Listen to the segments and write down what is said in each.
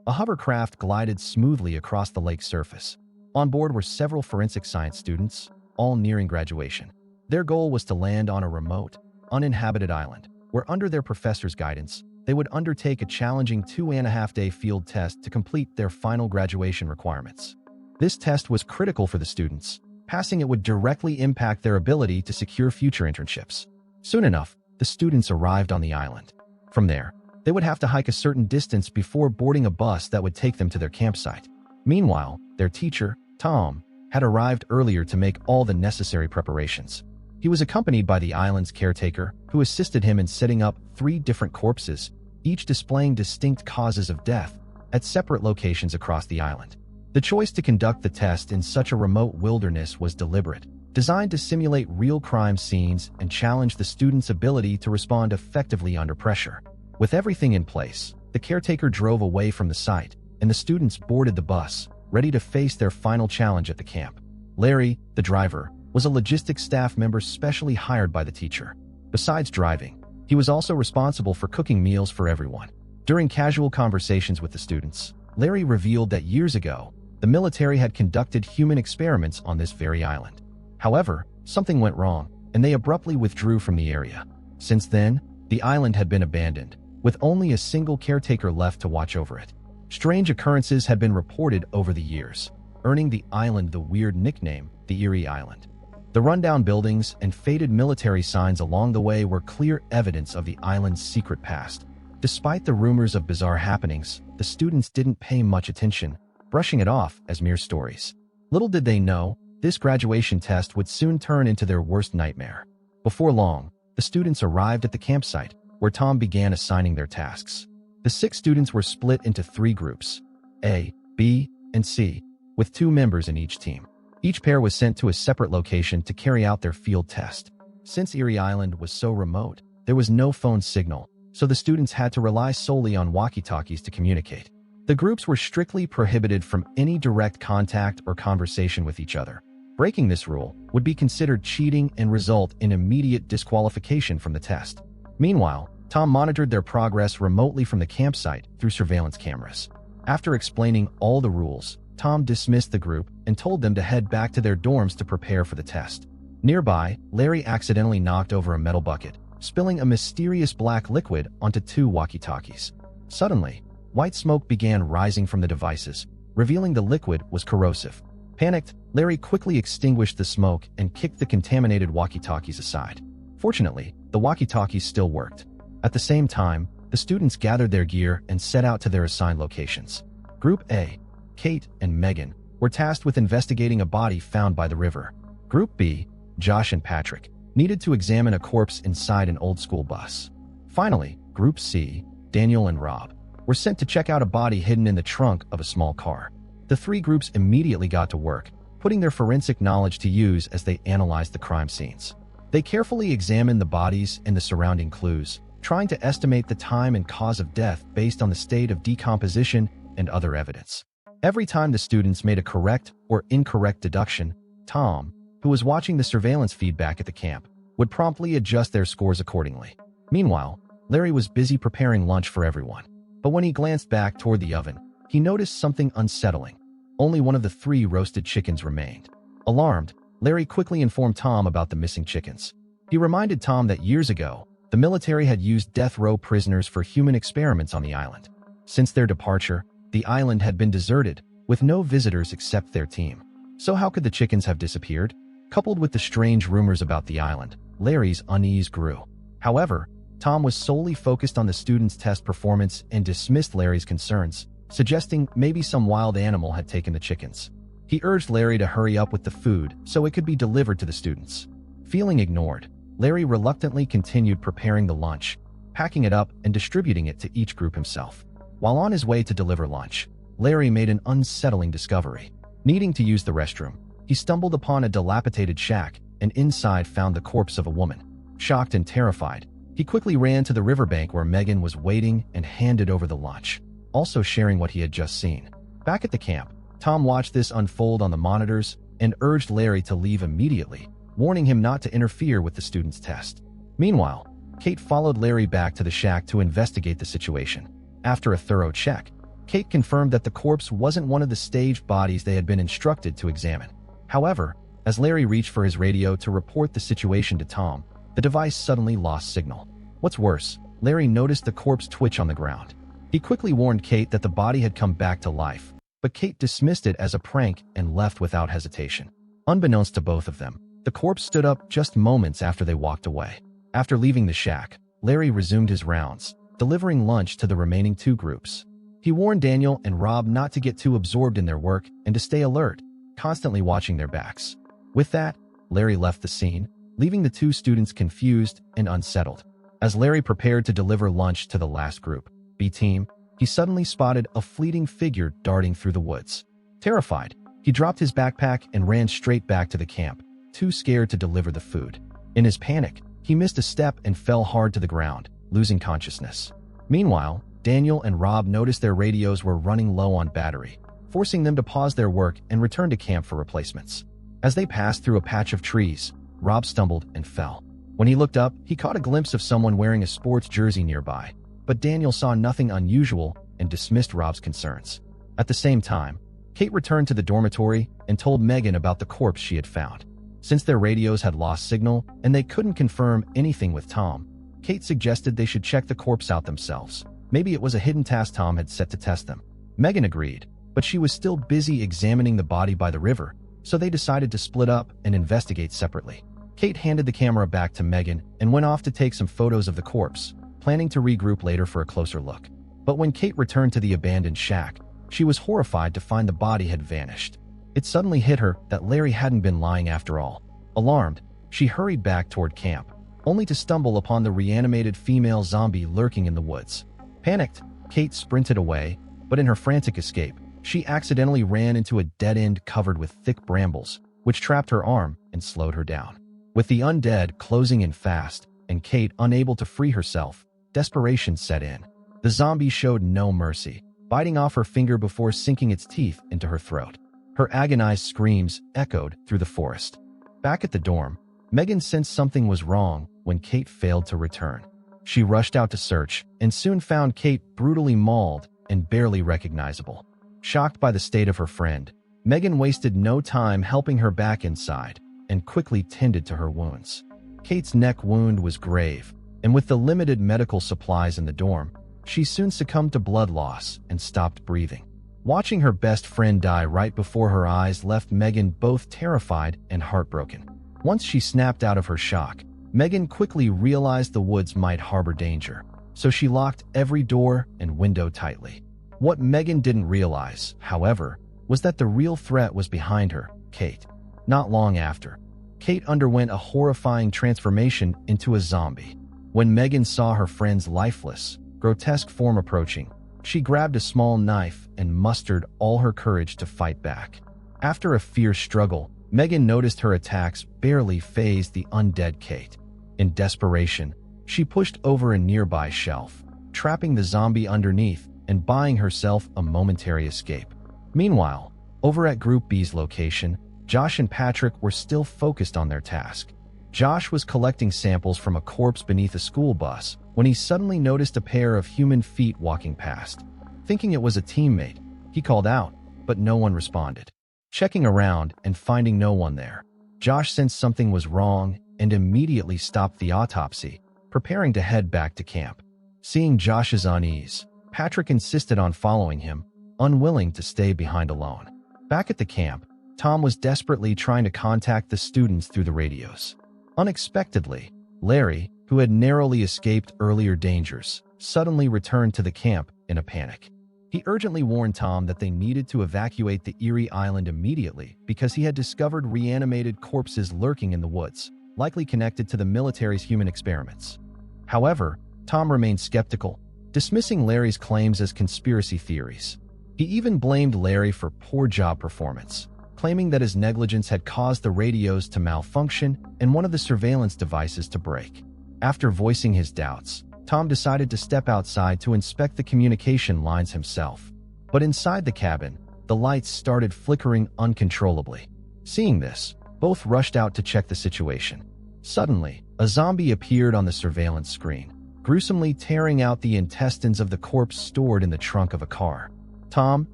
A hovercraft glided smoothly across the lake's surface. On board were several forensic science students, all nearing graduation. Their goal was to land on a remote, uninhabited island, where under their professor's guidance, they would undertake a challenging 2.5-day field test to complete their final graduation requirements. This test was critical for the students. Passing it would directly impact their ability to secure future internships. Soon enough, the students arrived on the island. From there, they would have to hike a certain distance before boarding a bus that would take them to their campsite. Meanwhile, their teacher, Tom, had arrived earlier to make all the necessary preparations. He was accompanied by the island's caretaker, who assisted him in setting up 3 different corpses, each displaying distinct causes of death, at separate locations across the island. The choice to conduct the test in such a remote wilderness was deliberate, designed to simulate real crime scenes and challenge the students' ability to respond effectively under pressure. With everything in place, the caretaker drove away from the site, and the students boarded the bus, ready to face their final challenge at the camp. Larry, the driver, was a logistics staff member specially hired by the teacher. Besides driving, he was also responsible for cooking meals for everyone. During casual conversations with the students, Larry revealed that years ago, the military had conducted human experiments on this very island. However, something went wrong, and they abruptly withdrew from the area. Since then, the island had been abandoned, with only a single caretaker left to watch over it. Strange occurrences had been reported over the years, earning the island the weird nickname, the Eerie Island. The rundown buildings and faded military signs along the way were clear evidence of the island's secret past. Despite the rumors of bizarre happenings, the students didn't pay much attention, brushing it off as mere stories. Little did they know, this graduation test would soon turn into their worst nightmare. Before long, the students arrived at the campsite, where Tom began assigning their tasks. The 6 students were split into 3 groups, A, B, and C, with 2 members in each team. Each pair was sent to a separate location to carry out their field test. Since Eerie Island was so remote, there was no phone signal, so the students had to rely solely on walkie-talkies to communicate. The groups were strictly prohibited from any direct contact or conversation with each other. Breaking this rule would be considered cheating and result in immediate disqualification from the test. Meanwhile, Tom monitored their progress remotely from the campsite through surveillance cameras. After explaining all the rules, Tom dismissed the group and told them to head back to their dorms to prepare for the test. Nearby, Larry accidentally knocked over a metal bucket, spilling a mysterious black liquid onto 2 walkie-talkies. Suddenly, white smoke began rising from the devices, revealing the liquid was corrosive. Panicked, Larry quickly extinguished the smoke and kicked the contaminated walkie-talkies aside. Fortunately, the walkie-talkies still worked. At the same time, the students gathered their gear and set out to their assigned locations. Group A, Kate and Megan, were tasked with investigating a body found by the river. Group B, Josh and Patrick, needed to examine a corpse inside an old school bus. Finally, Group C, Daniel and Rob, were sent to check out a body hidden in the trunk of a small car. The 3 groups immediately got to work, putting their forensic knowledge to use as they analyzed the crime scenes. They carefully examined the bodies and the surrounding clues, trying to estimate the time and cause of death based on the state of decomposition and other evidence. Every time the students made a correct or incorrect deduction, Tom, who was watching the surveillance feedback at the camp, would promptly adjust their scores accordingly. Meanwhile, Larry was busy preparing lunch for everyone. But when he glanced back toward the oven, he noticed something unsettling. Only one of the 3 roasted chickens remained. Alarmed, Larry quickly informed Tom about the missing chickens. He reminded Tom that years ago, the military had used death row prisoners for human experiments on the island. Since their departure, the island had been deserted, with no visitors except their team. So how could the chickens have disappeared? Coupled with the strange rumors about the island, Larry's unease grew. However, Tom was solely focused on the students' test performance and dismissed Larry's concerns, suggesting maybe some wild animal had taken the chickens. He urged Larry to hurry up with the food so it could be delivered to the students. Feeling ignored, Larry reluctantly continued preparing the lunch, packing it up and distributing it to each group himself. While on his way to deliver lunch, Larry made an unsettling discovery. Needing to use the restroom, he stumbled upon a dilapidated shack and inside found the corpse of a woman. Shocked and terrified, he quickly ran to the riverbank where Megan was waiting and handed over the lunch, also sharing what he had just seen. Back at the camp, Tom watched this unfold on the monitors and urged Larry to leave immediately, warning him not to interfere with the students' test. Meanwhile, Kate followed Larry back to the shack to investigate the situation. After a thorough check, Kate confirmed that the corpse wasn't one of the staged bodies they had been instructed to examine. However, as Larry reached for his radio to report the situation to Tom, the device suddenly lost signal. What's worse, Larry noticed the corpse twitch on the ground. He quickly warned Kate that the body had come back to life, but Kate dismissed it as a prank and left without hesitation. Unbeknownst to both of them, the corpse stood up just moments after they walked away. After leaving the shack, Larry resumed his rounds, delivering lunch to the remaining two groups. He warned Daniel and Rob not to get too absorbed in their work and to stay alert, constantly watching their backs. With that, Larry left the scene, leaving the two students confused and unsettled. As Larry prepared to deliver lunch to the last group, B team, he suddenly spotted a fleeting figure darting through the woods. Terrified, he dropped his backpack and ran straight back to the camp, too scared to deliver the food. In his panic, he missed a step and fell hard to the ground, losing consciousness. Meanwhile, Daniel and Rob noticed their radios were running low on battery, forcing them to pause their work and return to camp for replacements. As they passed through a patch of trees, Rob stumbled and fell. When he looked up, he caught a glimpse of someone wearing a sports jersey nearby, but Daniel saw nothing unusual and dismissed Rob's concerns. At the same time, Kate returned to the dormitory and told Megan about the corpse she had found. Since their radios had lost signal and they couldn't confirm anything with Tom, Kate suggested they should check the corpse out themselves. Maybe it was a hidden task Tom had set to test them. Megan agreed, but she was still busy examining the body by the river, so they decided to split up and investigate separately. Kate handed the camera back to Megan and went off to take some photos of the corpse, planning to regroup later for a closer look. But when Kate returned to the abandoned shack, she was horrified to find the body had vanished. It suddenly hit her that Larry hadn't been lying after all. Alarmed, she hurried back toward camp, only to stumble upon the reanimated female zombie lurking in the woods. Panicked, Kate sprinted away, but in her frantic escape, she accidentally ran into a dead end covered with thick brambles, which trapped her arm and slowed her down. With the undead closing in fast and Kate unable to free herself, desperation set in. The zombie showed no mercy, biting off her finger before sinking its teeth into her throat. Her agonized screams echoed through the forest. Back at the dorm, Megan sensed something was wrong when Kate failed to return. She rushed out to search and soon found Kate brutally mauled and barely recognizable. Shocked by the state of her friend, Megan wasted no time helping her back inside and quickly tended to her wounds. Kate's neck wound was grave, and with the limited medical supplies in the dorm, she soon succumbed to blood loss and stopped breathing. Watching her best friend die right before her eyes left Megan both terrified and heartbroken. Once she snapped out of her shock, Megan quickly realized the woods might harbor danger, so she locked every door and window tightly. What Megan didn't realize, however, was that the real threat was behind her, Kate. Not long after, Kate underwent a horrifying transformation into a zombie. When Megan saw her friend's lifeless, grotesque form approaching, she grabbed a small knife and mustered all her courage to fight back. After a fierce struggle, Megan noticed her attacks barely fazed the undead Kate. In desperation, she pushed over a nearby shelf, trapping the zombie underneath and buying herself a momentary escape. Meanwhile, over at Group B's location, Josh and Patrick were still focused on their task. Josh was collecting samples from a corpse beneath a school bus when he suddenly noticed a pair of human feet walking past. Thinking it was a teammate, he called out, but no one responded. Checking around and finding no one there, Josh sensed something was wrong and immediately stopped the autopsy, preparing to head back to camp. Seeing Josh's unease, Patrick insisted on following him, unwilling to stay behind alone. Back at the camp, Tom was desperately trying to contact the students through the radios. Unexpectedly, Larry, who had narrowly escaped earlier dangers, suddenly returned to the camp in a panic. He urgently warned Tom that they needed to evacuate the Erie Island immediately because he had discovered reanimated corpses lurking in the woods, likely connected to the military's human experiments. However, Tom remained skeptical, dismissing Larry's claims as conspiracy theories. He even blamed Larry for poor job performance, claiming that his negligence had caused the radios to malfunction and one of the surveillance devices to break. After voicing his doubts, Tom decided to step outside to inspect the communication lines himself. But inside the cabin, the lights started flickering uncontrollably. Seeing this, both rushed out to check the situation. Suddenly, a zombie appeared on the surveillance screen, gruesomely tearing out the intestines of the corpse stored in the trunk of a car. Tom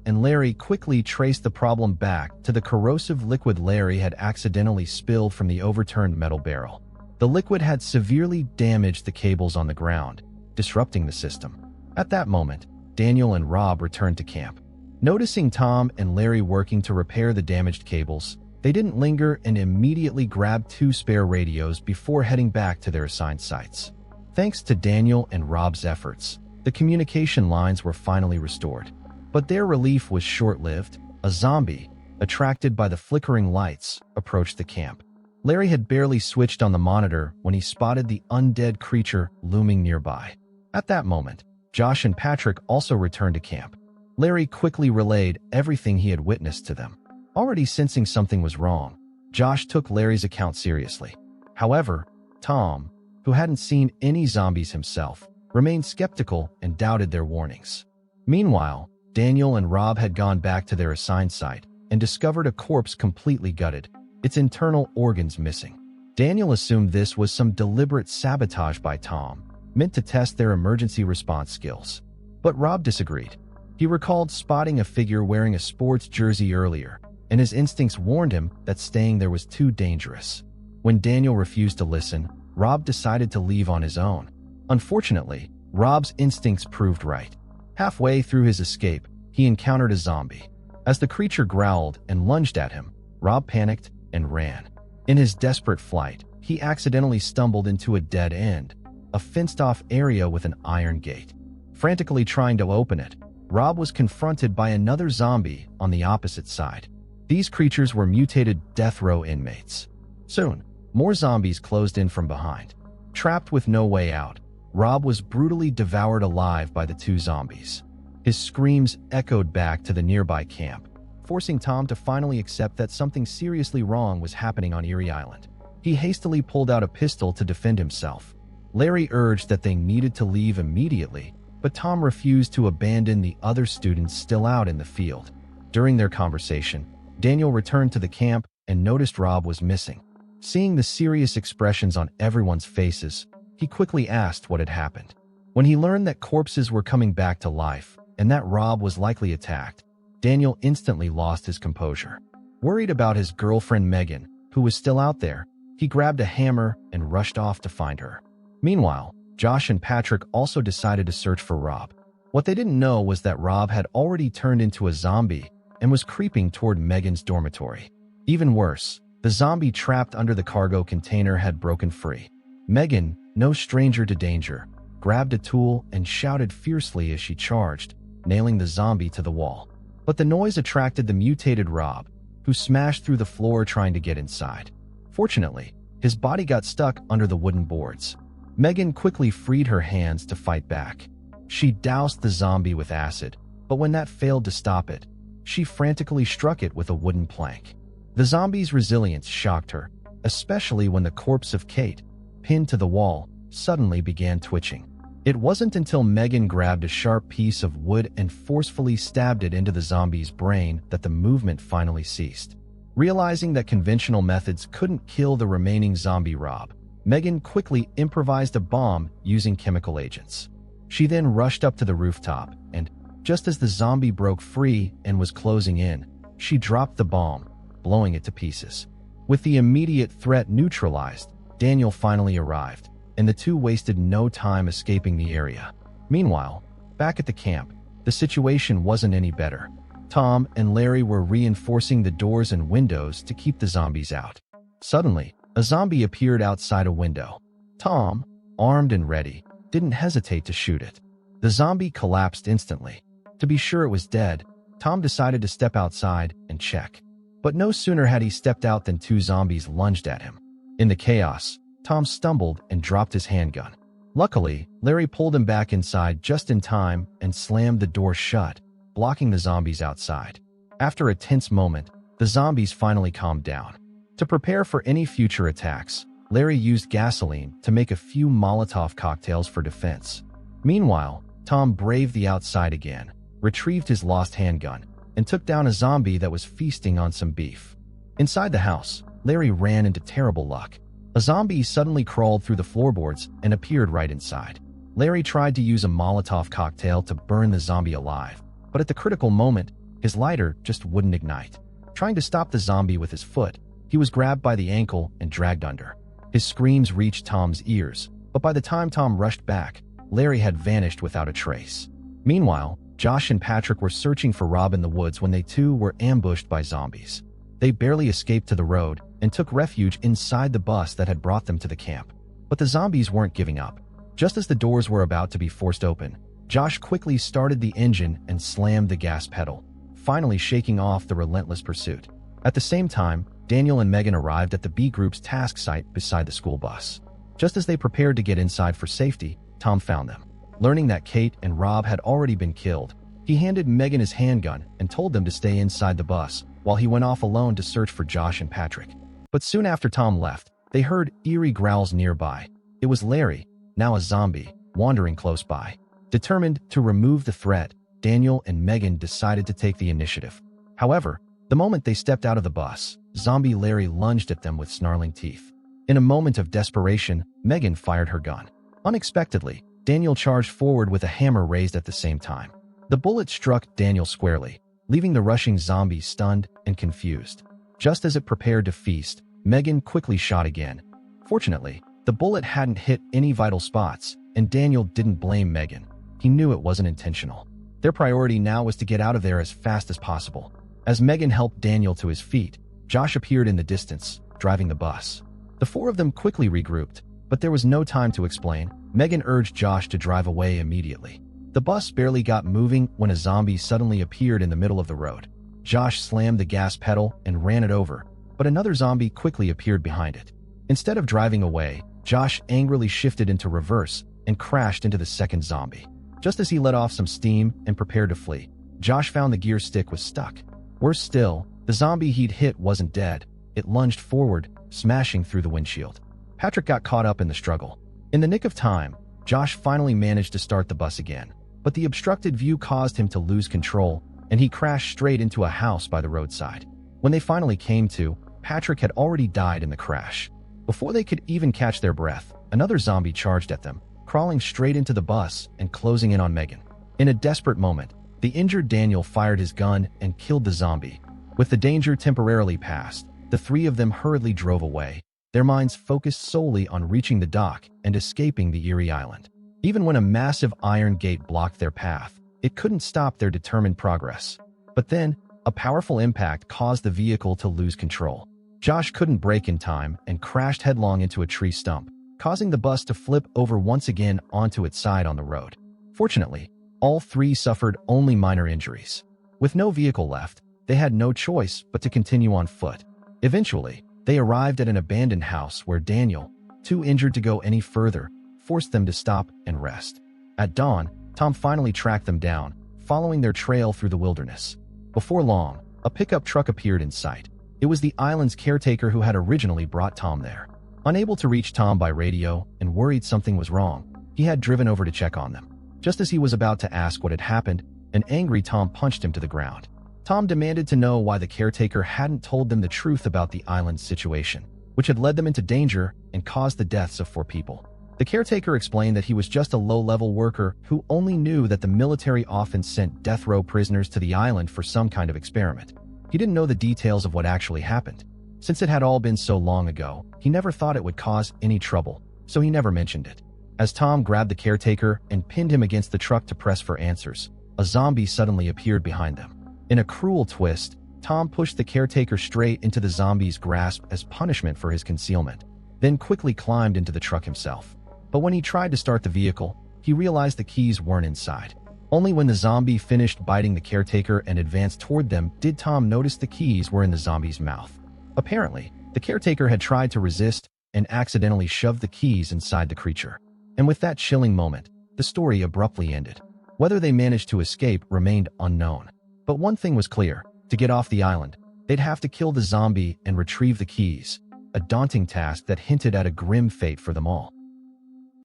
and Larry quickly traced the problem back to the corrosive liquid Larry had accidentally spilled from the overturned metal barrel. The liquid had severely damaged the cables on the ground, disrupting the system. At that moment, Daniel and Rob returned to camp. Noticing Tom and Larry working to repair the damaged cables, they didn't linger and immediately grabbed 2 spare radios before heading back to their assigned sites. Thanks to Daniel and Rob's efforts, the communication lines were finally restored. But their relief was short-lived. A zombie, attracted by the flickering lights, approached the camp. Larry had barely switched on the monitor when he spotted the undead creature looming nearby. At that moment, Josh and Patrick also returned to camp. Larry quickly relayed everything he had witnessed to them. Already sensing something was wrong, Josh took Larry's account seriously. However, Tom, who hadn't seen any zombies himself, remained skeptical and doubted their warnings. Meanwhile, Daniel and Rob had gone back to their assigned site and discovered a corpse completely gutted, its internal organs missing. Daniel assumed this was some deliberate sabotage by Tom, meant to test their emergency response skills. But Rob disagreed. He recalled spotting a figure wearing a sports jersey earlier, and his instincts warned him that staying there was too dangerous. When Daniel refused to listen, Rob decided to leave on his own. Unfortunately, Rob's instincts proved right. Halfway through his escape, he encountered a zombie. As the creature growled and lunged at him, Rob panicked and ran. In his desperate flight, he accidentally stumbled into a dead end, a fenced-off area with an iron gate. Frantically trying to open it, Rob was confronted by another zombie on the opposite side. These creatures were mutated death row inmates. Soon, more zombies closed in from behind. Trapped with no way out, Rob was brutally devoured alive by the 2 zombies. His screams echoed back to the nearby camp, forcing Tom to finally accept that something seriously wrong was happening on Erie Island. He hastily pulled out a pistol to defend himself. Larry urged that they needed to leave immediately, but Tom refused to abandon the other students still out in the field. During their conversation, Daniel returned to the camp and noticed Rob was missing. Seeing the serious expressions on everyone's faces, he quickly asked what had happened. When he learned that corpses were coming back to life and that Rob was likely attacked, Daniel instantly lost his composure. Worried about his girlfriend Megan, who was still out there, he grabbed a hammer and rushed off to find her. Meanwhile, Josh and Patrick also decided to search for Rob. What they didn't know was that Rob had already turned into a zombie and was creeping toward Megan's dormitory. Even worse, the zombie trapped under the cargo container had broken free. Megan, no stranger to danger, grabbed a tool and shouted fiercely as she charged, nailing the zombie to the wall. But the noise attracted the mutated Rob, who smashed through the floor trying to get inside. Fortunately, his body got stuck under the wooden boards. Megan quickly freed her hands to fight back. She doused the zombie with acid, but when that failed to stop it, she frantically struck it with a wooden plank. The zombie's resilience shocked her, especially when the corpse of Kate, pinned to the wall, suddenly began twitching. It wasn't until Megan grabbed a sharp piece of wood and forcefully stabbed it into the zombie's brain that the movement finally ceased. Realizing that conventional methods couldn't kill the remaining zombie Rob, Megan quickly improvised a bomb using chemical agents. She then rushed up to the rooftop, and, just as the zombie broke free and was closing in, she dropped the bomb, blowing it to pieces. With the immediate threat neutralized, Daniel finally arrived, and the 2 wasted no time escaping the area. Meanwhile, back at the camp, the situation wasn't any better. Tom and Larry were reinforcing the doors and windows to keep the zombies out. Suddenly, a zombie appeared outside a window. Tom, armed and ready, didn't hesitate to shoot it. The zombie collapsed instantly. To be sure it was dead, Tom decided to step outside and check. But no sooner had he stepped out than 2 zombies lunged at him. In the chaos, Tom stumbled and dropped his handgun. Luckily, Larry pulled him back inside just in time and slammed the door shut, blocking the zombies outside. After a tense moment, the zombies finally calmed down. To prepare for any future attacks, Larry used gasoline to make a few Molotov cocktails for defense. Meanwhile, Tom braved the outside again, retrieved his lost handgun, and took down a zombie that was feasting on some beef. Inside the house, Larry ran into terrible luck. A zombie suddenly crawled through the floorboards and appeared right inside. Larry tried to use a Molotov cocktail to burn the zombie alive, but at the critical moment, his lighter just wouldn't ignite. Trying to stop the zombie with his foot, he was grabbed by the ankle and dragged under. His screams reached Tom's ears, but by the time Tom rushed back, Larry had vanished without a trace. Meanwhile, Josh and Patrick were searching for Rob in the woods when they too were ambushed by zombies. They barely escaped to the road and took refuge inside the bus that had brought them to the camp. But the zombies weren't giving up. Just as the doors were about to be forced open, Josh quickly started the engine and slammed the gas pedal, finally shaking off the relentless pursuit. At the same time, Daniel and Megan arrived at the B group's task site beside the school bus. Just as they prepared to get inside for safety, Tom found them. Learning that Kate and Rob had already been killed, he handed Megan his handgun and told them to stay inside the bus while he went off alone to search for Josh and Patrick. But soon after Tom left, they heard eerie growls nearby. It was Larry, now a zombie, wandering close by. Determined to remove the threat, Daniel and Megan decided to take the initiative. However, the moment they stepped out of the bus, zombie Larry lunged at them with snarling teeth. In a moment of desperation, Megan fired her gun. Unexpectedly, Daniel charged forward with a hammer raised at the same time. The bullet struck Daniel squarely, leaving the rushing zombie stunned and confused. Just as it prepared to feast, Megan quickly shot again. Fortunately, the bullet hadn't hit any vital spots, and Daniel didn't blame Megan. He knew it wasn't intentional. Their priority now was to get out of there as fast as possible. As Megan helped Daniel to his feet, Josh appeared in the distance, driving the bus. The four of them quickly regrouped, but there was no time to explain. Megan urged Josh to drive away immediately. The bus barely got moving when a zombie suddenly appeared in the middle of the road. Josh slammed the gas pedal and ran it over, but another zombie quickly appeared behind it. Instead of driving away, Josh angrily shifted into reverse and crashed into the second zombie. Just as he let off some steam and prepared to flee, Josh found the gear stick was stuck. Worse still, the zombie he'd hit wasn't dead. It lunged forward, smashing through the windshield. Patrick got caught up in the struggle. In the nick of time, Josh finally managed to start the bus again, but the obstructed view caused him to lose control, and he crashed straight into a house by the roadside. When they finally came to, Patrick had already died in the crash. Before they could even catch their breath, another zombie charged at them, crawling straight into the bus and closing in on Megan. In a desperate moment, the injured Daniel fired his gun and killed the zombie. With the danger temporarily past, the three of them hurriedly drove away, their minds focused solely on reaching the dock and escaping the eerie island. Even when a massive iron gate blocked their path, it couldn't stop their determined progress. But then, a powerful impact caused the vehicle to lose control. Josh couldn't brake in time and crashed headlong into a tree stump, causing the bus to flip over once again onto its side on the road. Fortunately, all three suffered only minor injuries. With no vehicle left, they had no choice but to continue on foot. Eventually, they arrived at an abandoned house where Daniel, too injured to go any further, forced them to stop and rest. At dawn, Tom finally tracked them down, following their trail through the wilderness. Before long, a pickup truck appeared in sight. It was the island's caretaker who had originally brought Tom there. Unable to reach Tom by radio and worried something was wrong, he had driven over to check on them. Just as he was about to ask what had happened, an angry Tom punched him to the ground. Tom demanded to know why the caretaker hadn't told them the truth about the island's situation, which had led them into danger and caused the deaths of 4 people. The caretaker explained that he was just a low-level worker who only knew that the military often sent death row prisoners to the island for some kind of experiment. He didn't know the details of what actually happened. Since it had all been so long ago, he never thought it would cause any trouble, so he never mentioned it. As Tom grabbed the caretaker and pinned him against the truck to press for answers, a zombie suddenly appeared behind them. In a cruel twist, Tom pushed the caretaker straight into the zombie's grasp as punishment for his concealment, then quickly climbed into the truck himself. But when he tried to start the vehicle, he realized the keys weren't inside. Only when the zombie finished biting the caretaker and advanced toward them did Tom notice the keys were in the zombie's mouth. Apparently, the caretaker had tried to resist and accidentally shoved the keys inside the creature. And with that chilling moment, the story abruptly ended. Whether they managed to escape remained unknown. But one thing was clear: to get off the island, they'd have to kill the zombie and retrieve the keys, a daunting task that hinted at a grim fate for them all.